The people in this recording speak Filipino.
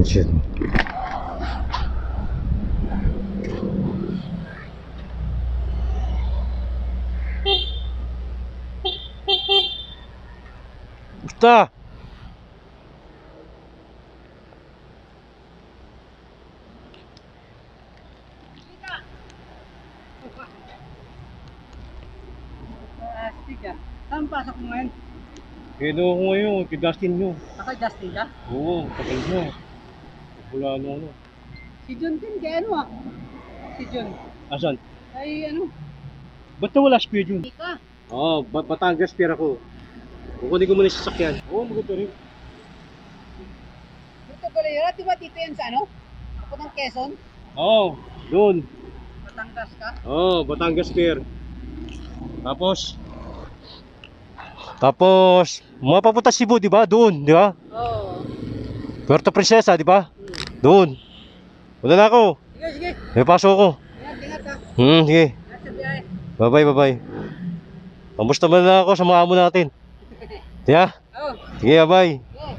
Shit. Basta. Saan pasok mo ngayon? Kino ko ngayon, kay Dustin nyo. Naka-Justin ka? Oo, tagal mo. Wala ano. Si John din, kaya ano ah? Si John. Asan? Ay ano? Ba't nawala si Kuya Jun? Hindi ka. Oo, Batangas pier ako. Kukunin ko muna yung sasakyan. Oo, maganda rin. Dito Galera, di ba dito yan sa ano? Ako ng Quezon? Oo, doon. Batangas ka? Oo, Batangas pier. Tapos, mga papunta Cebu, di ba? Doon, di ba? Oo. Puerto Princesa, di ba? Doon. Wala na ako. Sige, sige. May pasok ako. Ingat ha. Sige. Ingat sa biyahe. Bye-bye, bye-bye. Kamusta man lang ako sa mga amo natin? Yeah? Oo. Sige, bye. Oo.